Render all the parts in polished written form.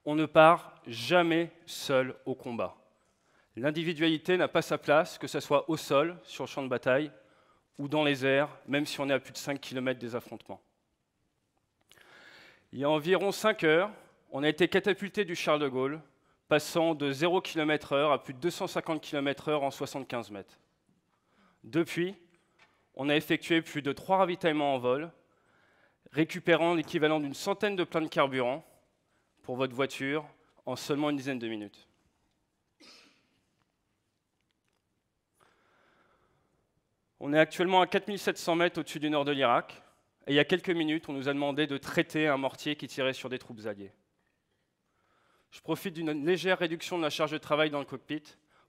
On ne part jamais seul au combat. L'individualité n'a pas sa place, que ce soit au sol, sur le champ de bataille, ou dans les airs, même si on est à plus de 5 km des affrontements. Il y a environ 5 heures, on a été catapulté du Charles de Gaulle, passant de 0 km/h à plus de 250 km/h en 75 mètres. Depuis, on a effectué plus de 3 ravitaillements en vol, récupérant l'équivalent d'une centaine de pleins de carburant pour votre voiture en seulement une dizaine de minutes. On est actuellement à 4700 mètres au-dessus du nord de l'Irak, et il y a quelques minutes, on nous a demandé de traiter un mortier qui tirait sur des troupes alliées. Je profite d'une légère réduction de la charge de travail dans le cockpit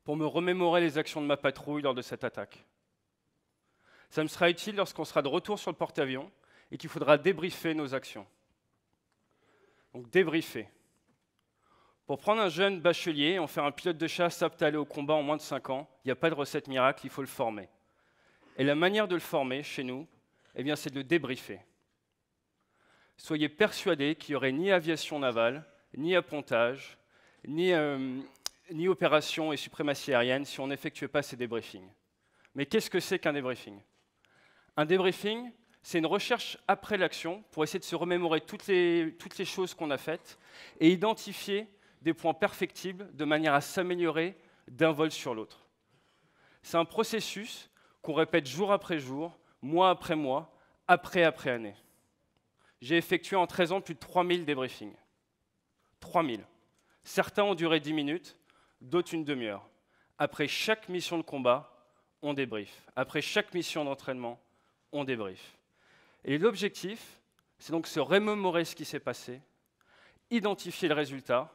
pour me remémorer les actions de ma patrouille lors de cette attaque. Ça me sera utile lorsqu'on sera de retour sur le porte-avions et qu'il faudra débriefer nos actions. Donc débriefer. Pour prendre un jeune bachelier, en faire un pilote de chasse apte à aller au combat en moins de 5 ans, il n'y a pas de recette miracle, il faut le former. Et la manière de le former, chez nous, eh bien, c'est de le débriefer. Soyez persuadés qu'il n'y aurait ni aviation navale, ni appontage, ni opération et suprématie aérienne si on n'effectuait pas ces débriefings. Mais qu'est-ce que c'est qu'un débriefing? Un débriefing, c'est une recherche après l'action pour essayer de se remémorer toutes les choses qu'on a faites et identifier des points perfectibles de manière à s'améliorer d'un vol sur l'autre. C'est un processus qu'on répète jour après jour, mois après mois, après année. J'ai effectué en 13 ans plus de 3000 débriefings. 3000. Certains ont duré 10 minutes, d'autres une demi-heure. Après chaque mission de combat, on débrief. Après chaque mission d'entraînement, on débrief. Et l'objectif, c'est donc se remémorer ce qui s'est passé, identifier le résultat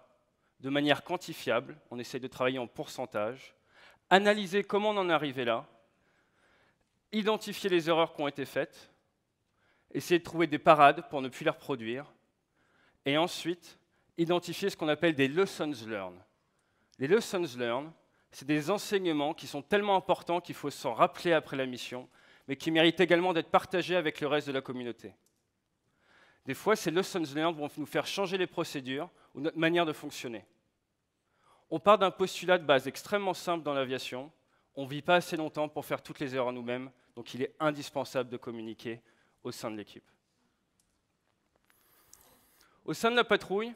de manière quantifiable, on essaie de travailler en pourcentage, analyser comment on en est arrivé là, identifier les erreurs qui ont été faites, essayer de trouver des parades pour ne plus les reproduire, et ensuite, identifier ce qu'on appelle des lessons learned. Les lessons learned, c'est des enseignements qui sont tellement importants qu'il faut s'en rappeler après la mission, mais qui méritent également d'être partagés avec le reste de la communauté. Des fois, ces lessons learned vont nous faire changer les procédures ou notre manière de fonctionner. On part d'un postulat de base extrêmement simple dans l'aviation. On ne vit pas assez longtemps pour faire toutes les erreurs nous-mêmes, donc il est indispensable de communiquer au sein de l'équipe. Au sein de la patrouille,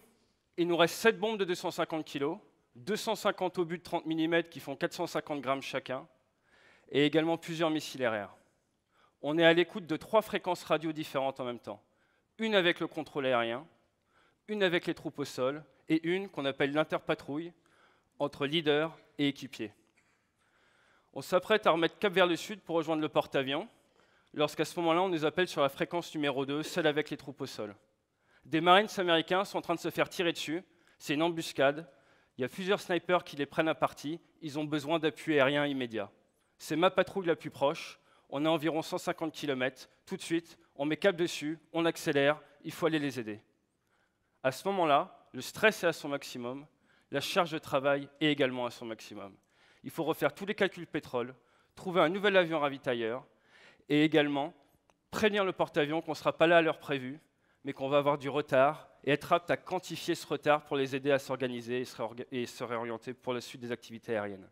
il nous reste 7 bombes de 250 kg, 250 obus de 30 mm qui font 450 grammes chacun, et également plusieurs missiles RR. On est à l'écoute de 3 fréquences radio différentes en même temps. Une avec le contrôle aérien, une avec les troupes au sol, et une qu'on appelle l'interpatrouille, entre leader et équipier. On s'apprête à remettre cap vers le sud pour rejoindre le porte-avions, lorsqu'à ce moment-là, on nous appelle sur la fréquence numéro 2, celle avec les troupes au sol. Des Marines américains sont en train de se faire tirer dessus, c'est une embuscade, il y a plusieurs snipers qui les prennent à partie, ils ont besoin d'appui aérien immédiat. C'est ma patrouille la plus proche, on est à environ 150 km, tout de suite, on met cap dessus, on accélère, il faut aller les aider. À ce moment-là, le stress est à son maximum, la charge de travail est également à son maximum. Il faut refaire tous les calculs pétrole, trouver un nouvel avion ravitailleur et également prévenir le porte-avions qu'on ne sera pas là à l'heure prévue, mais qu'on va avoir du retard et être apte à quantifier ce retard pour les aider à s'organiser et se réorienter pour la suite des activités aériennes.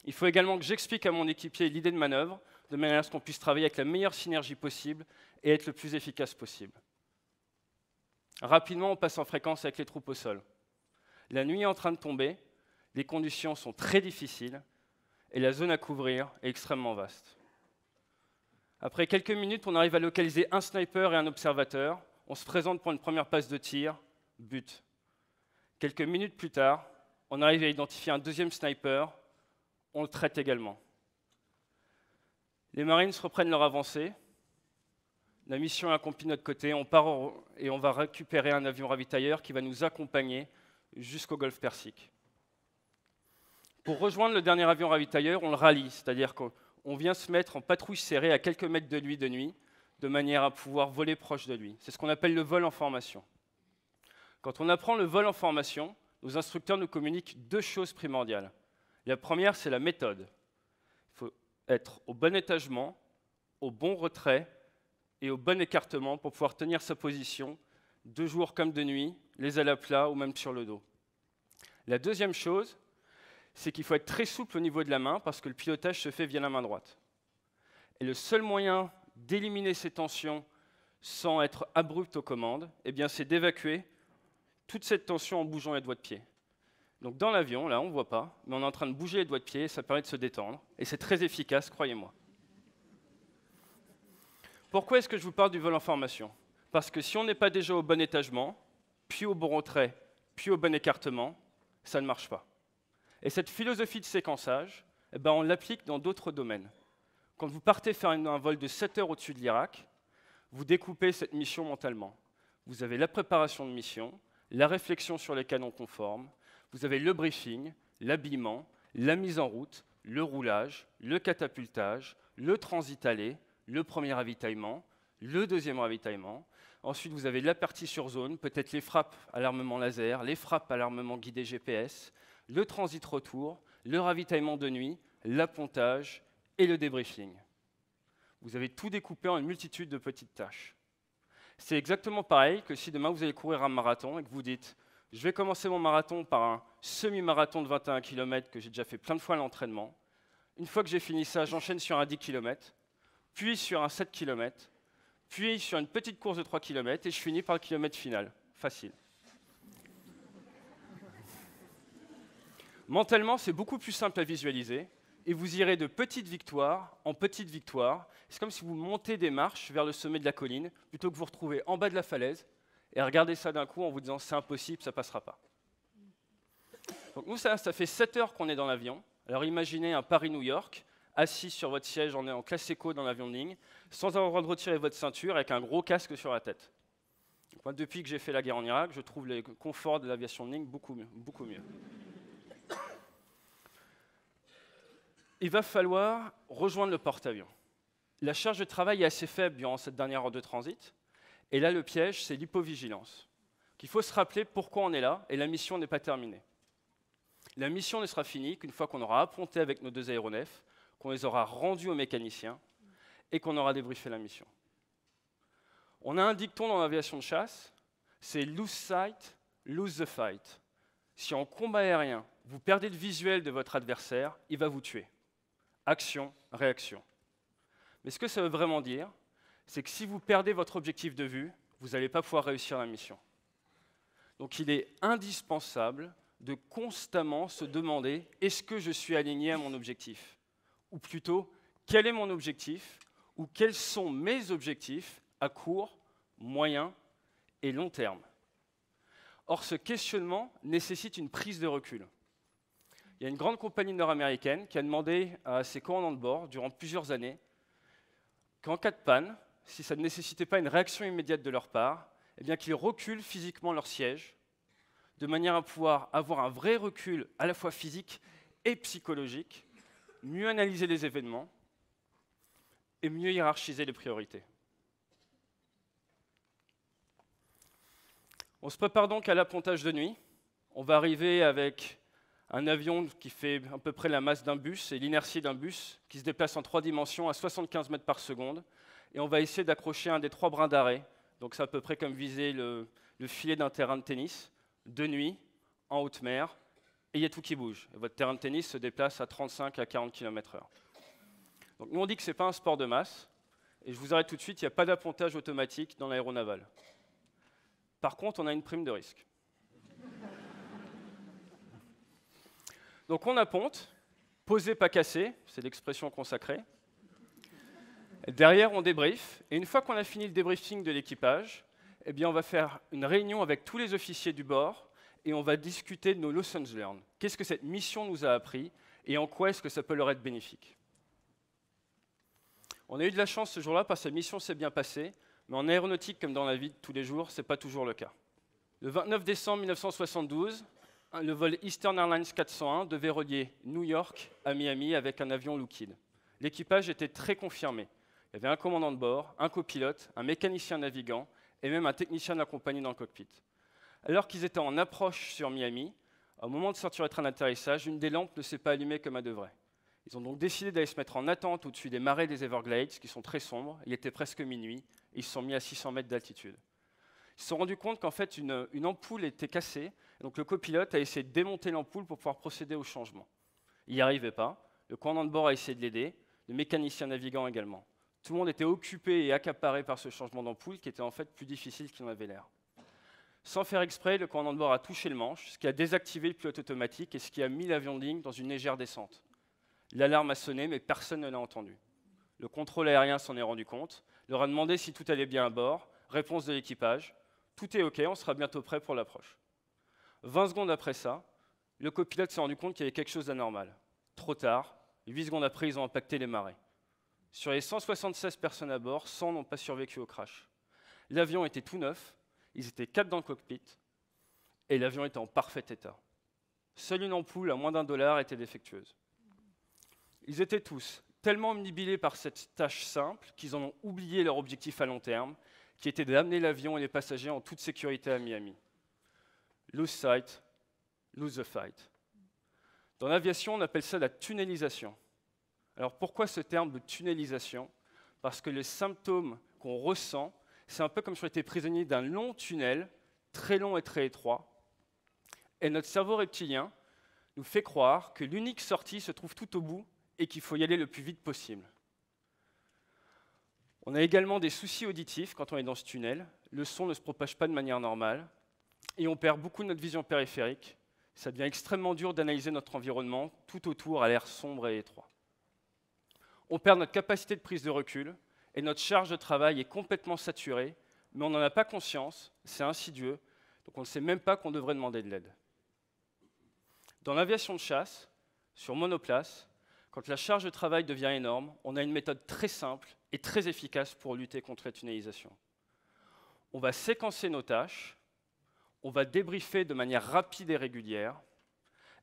Il faut également que j'explique à mon équipier l'idée de manœuvre, de manière à ce qu'on puisse travailler avec la meilleure synergie possible et être le plus efficace possible. Rapidement, on passe en fréquence avec les troupes au sol. La nuit est en train de tomber, les conditions sont très difficiles et la zone à couvrir est extrêmement vaste. Après quelques minutes, on arrive à localiser un sniper et un observateur. On se présente pour une première passe de tir, but. Quelques minutes plus tard, on arrive à identifier un deuxième sniper, on le traite également. Les Marines reprennent leur avancée. La mission est accomplie de notre côté, on part et on va récupérer un avion ravitailleur qui va nous accompagner jusqu'au golfe Persique. Pour rejoindre le dernier avion ravitailleur, on le rallie, c'est-à-dire qu'on vient se mettre en patrouille serrée à quelques mètres de lui de nuit, de manière à pouvoir voler proche de lui. C'est ce qu'on appelle le vol en formation. Quand on apprend le vol en formation, nos instructeurs nous communiquent 2 choses primordiales. La première, c'est la méthode. Il faut être au bon étagement, au bon retrait et au bon écartement pour pouvoir tenir sa position de jour comme de nuit, les ailes à plat ou même sur le dos. La deuxième chose, c'est qu'il faut être très souple au niveau de la main parce que le pilotage se fait via la main droite. Et le seul moyen d'éliminer ces tensions sans être abrupt aux commandes, eh bien, c'est d'évacuer toute cette tension en bougeant les doigts de pied. Donc dans l'avion, là, on ne voit pas, mais on est en train de bouger les doigts de pied, et ça permet de se détendre. Et c'est très efficace, croyez-moi. Pourquoi est-ce que je vous parle du vol en formation? Parce que si on n'est pas déjà au bon étagement, puis au bon retrait, puis au bon écartement, ça ne marche pas. Et cette philosophie de séquençage, eh ben, on l'applique dans d'autres domaines. Quand vous partez faire un vol de 7 heures au-dessus de l'Irak, vous découpez cette mission mentalement. Vous avez la préparation de mission, la réflexion sur les canons conformes, vous avez le briefing, l'habillement, la mise en route, le roulage, le catapultage, le transit aller, le premier ravitaillement, le deuxième ravitaillement. Ensuite, vous avez la partie sur zone, peut-être les frappes à l'armement laser, les frappes à l'armement guidé GPS, le transit retour, le ravitaillement de nuit, l'appontage et le débriefing. Vous avez tout découpé en une multitude de petites tâches. C'est exactement pareil que si demain vous allez courir un marathon et que vous dites « je vais commencer mon marathon par un semi-marathon de 21 km que j'ai déjà fait plein de fois à l'entraînement. Une fois que j'ai fini ça, j'enchaîne sur un 10 km, puis sur un 7 km, puis sur une petite course de 3 km et je finis par le kilomètre final. » Facile. Mentalement, c'est beaucoup plus simple à visualiser et vous irez de petite victoire en petite victoire. C'est comme si vous montez des marches vers le sommet de la colline plutôt que vous retrouvez en bas de la falaise et regardez ça d'un coup en vous disant c'est impossible, ça ne passera pas. Donc nous, ça fait 7 heures qu'on est dans l'avion. Alors imaginez un Paris-New York, assis sur votre siège en classe éco dans l'avion de ligne, sans avoir le droit de retirer votre ceinture, avec un gros casque sur la tête. Donc moi, depuis que j'ai fait la guerre en Irak, je trouve les conforts de l'aviation de ligne beaucoup mieux. Beaucoup mieux. Il va falloir rejoindre le porte-avions. La charge de travail est assez faible durant cette dernière heure de transit. Et là, le piège, c'est l'hypovigilance. Il faut se rappeler pourquoi on est là, et la mission n'est pas terminée. La mission ne sera finie qu'une fois qu'on aura apponté avec nos 2 aéronefs, qu'on les aura rendus aux mécaniciens, et qu'on aura débriefé la mission. On a un dicton dans l'aviation de chasse, c'est « lose sight, lose the fight ». Si en combat aérien, vous perdez le visuel de votre adversaire, il va vous tuer. Action, réaction. Mais ce que ça veut vraiment dire, c'est que si vous perdez votre objectif de vue, vous n'allez pas pouvoir réussir la mission. Donc il est indispensable de constamment se demander « est-ce que je suis aligné à mon objectif ?» Ou plutôt, quel est mon objectif ou quels sont mes objectifs à court, moyen et long terme. Or, ce questionnement nécessite une prise de recul. Il y a une grande compagnie nord-américaine qui a demandé à ses commandants de bord, durant plusieurs années, qu'en cas de panne, si ça ne nécessitait pas une réaction immédiate de leur part, eh bien qu'ils reculent physiquement leur siège, de manière à pouvoir avoir un vrai recul à la fois physique et psychologique, mieux analyser les événements et mieux hiérarchiser les priorités. On se prépare donc à l'appontage de nuit. On va arriver avec un avion qui fait à peu près la masse d'un bus et l'inertie d'un bus qui se déplace en 3 dimensions à 75 mètres par seconde. Et on va essayer d'accrocher un des 3 brins d'arrêt. Donc c'est à peu près comme viser le filet d'un terrain de tennis, de nuit, en haute mer, et il y a tout qui bouge. Et votre terrain de tennis se déplace à 35 à 40 km/h. Donc nous on dit que ce n'est pas un sport de masse, et je vous arrête tout de suite, il n'y a pas d'appontage automatique dans l'aéronaval. Par contre, on a une prime de risque. Donc on apponte, poser pas casser, c'est l'expression consacrée. Derrière, on débrief, et une fois qu'on a fini le débriefing de l'équipage, eh bien, on va faire une réunion avec tous les officiers du bord, et on va discuter de nos lessons learned. Qu'est-ce que cette mission nous a appris, et en quoi est-ce que ça peut leur être bénéfique? On a eu de la chance ce jour-là, parce que la mission s'est bien passée, mais en aéronautique, comme dans la vie de tous les jours, ce n'est pas toujours le cas. Le 29 décembre 1972, le vol Eastern Airlines 401 devait relier New York à Miami avec un avion Lockheed. L'équipage était très confirmé. Il y avait un commandant de bord, un copilote, un mécanicien navigant et même un technicien de la compagnie dans le cockpit. Alors qu'ils étaient en approche sur Miami, au moment de sortir le train d'atterrissage, une des lampes ne s'est pas allumée comme elle devrait. Ils ont donc décidé d'aller se mettre en attente au-dessus des marais des Everglades, qui sont très sombres. Il était presque minuit, et ils se sont mis à 600 mètres d'altitude. Ils se sont rendus compte qu'en fait, une ampoule était cassée. Donc le copilote a essayé de démonter l'ampoule pour pouvoir procéder au changement. Il n'y arrivait pas. Le commandant de bord a essayé de l'aider. Le mécanicien navigant également. Tout le monde était occupé et accaparé par ce changement d'ampoule qui était en fait plus difficile qu'il n'en avait l'air. Sans faire exprès, le commandant de bord a touché le manche, ce qui a désactivé le pilote automatique et ce qui a mis l'avion de ligne dans une légère descente. L'alarme a sonné, mais personne ne l'a entendu. Le contrôle aérien s'en est rendu compte, leur a demandé si tout allait bien à bord. Réponse de l'équipage, tout est OK, on sera bientôt prêt pour l'approche. 20 secondes après ça, le copilote s'est rendu compte qu'il y avait quelque chose d'anormal. Trop tard, 8 secondes après, ils ont impacté les marées. Sur les 176 personnes à bord, 100 n'ont pas survécu au crash. L'avion était tout neuf, ils étaient 4 dans le cockpit, et l'avion était en parfait état. Seule une ampoule à moins d'$1 était défectueuse. Ils étaient tous tellement omnibilés par cette tâche simple qu'ils en ont oublié leur objectif à long terme, qui était d'amener l'avion et les passagers en toute sécurité à Miami. Lose sight, lose the fight. Dans l'aviation, on appelle ça la tunnelisation. Alors pourquoi ce terme de tunnelisation? Parce que les symptômes qu'on ressent, c'est un peu comme si on était prisonnier d'un long tunnel, très long et très étroit. Et notre cerveau reptilien nous fait croire que l'unique sortie se trouve tout au bout et qu'il faut y aller le plus vite possible. On a également des soucis auditifs quand on est dans ce tunnel. Le son ne se propage pas de manière normale et on perd beaucoup de notre vision périphérique. Ça devient extrêmement dur d'analyser notre environnement. Tout autour a l'air sombre et étroit. On perd notre capacité de prise de recul et notre charge de travail est complètement saturée, mais on n'en a pas conscience, c'est insidieux, donc on ne sait même pas qu'on devrait demander de l'aide. Dans l'aviation de chasse, sur monoplace, quand la charge de travail devient énorme, on a une méthode très simple et très efficace pour lutter contre la tunnelisation. On va séquencer nos tâches, on va débriefer de manière rapide et régulière,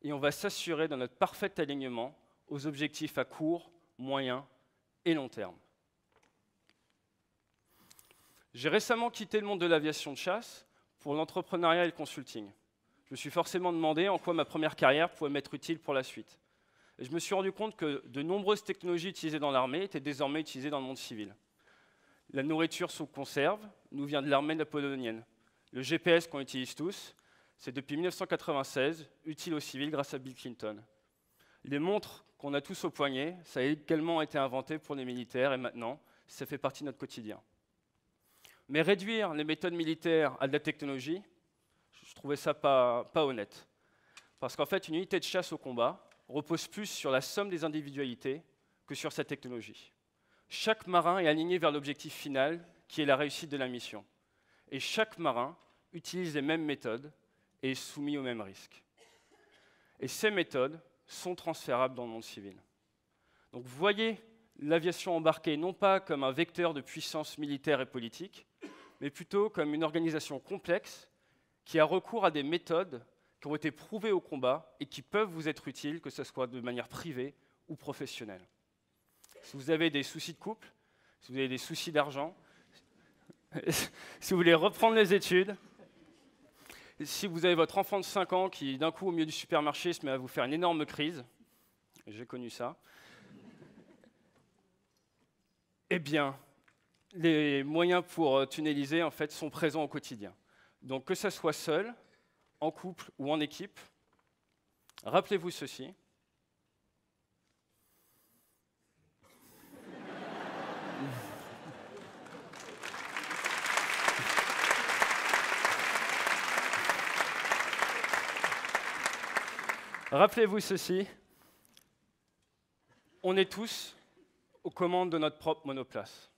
et on va s'assurer de notre parfait alignement aux objectifs à court, moyen et long terme. J'ai récemment quitté le monde de l'aviation de chasse pour l'entrepreneuriat et le consulting. Je me suis forcément demandé en quoi ma première carrière pouvait m'être utile pour la suite. Et je me suis rendu compte que de nombreuses technologies utilisées dans l'armée étaient désormais utilisées dans le monde civil. La nourriture sous conserve nous vient de l'armée napoléonienne. Le GPS qu'on utilise tous, c'est depuis 1996, utile aux civils grâce à Bill Clinton. Les montres qu'on a tous au poignet, ça a également été inventé pour les militaires et maintenant, ça fait partie de notre quotidien. Mais réduire les méthodes militaires à de la technologie, je trouvais ça pas honnête. Parce qu'en fait, une unité de chasse au combat repose plus sur la somme des individualités que sur sa technologie. Chaque marin est aligné vers l'objectif final, qui est la réussite de la mission. Et chaque marin utilise les mêmes méthodes et est soumis aux mêmes risques. Et ces méthodes sont transférables dans le monde civil. Donc vous voyez l'aviation embarquée non pas comme un vecteur de puissance militaire et politique, mais plutôt comme une organisation complexe qui a recours à des méthodes qui ont été prouvées au combat et qui peuvent vous être utiles, que ce soit de manière privée ou professionnelle. Si vous avez des soucis de couple, si vous avez des soucis d'argent, si vous voulez reprendre les études, si vous avez votre enfant de 5 ans qui, d'un coup, au milieu du supermarché, se met à vous faire une énorme crise, j'ai connu ça, eh bien, les moyens pour tunneliser, en fait, sont présents au quotidien. Donc, que ça soit seul, en couple ou en équipe, rappelez-vous ceci. Rappelez-vous ceci, on est tous aux commandes de notre propre monoplace.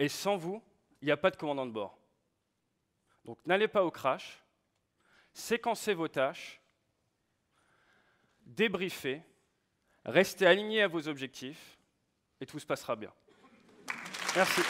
Et sans vous, il n'y a pas de commandant de bord. Donc n'allez pas au crash, séquencez vos tâches, débriefez, restez alignés à vos objectifs, et tout se passera bien. Merci.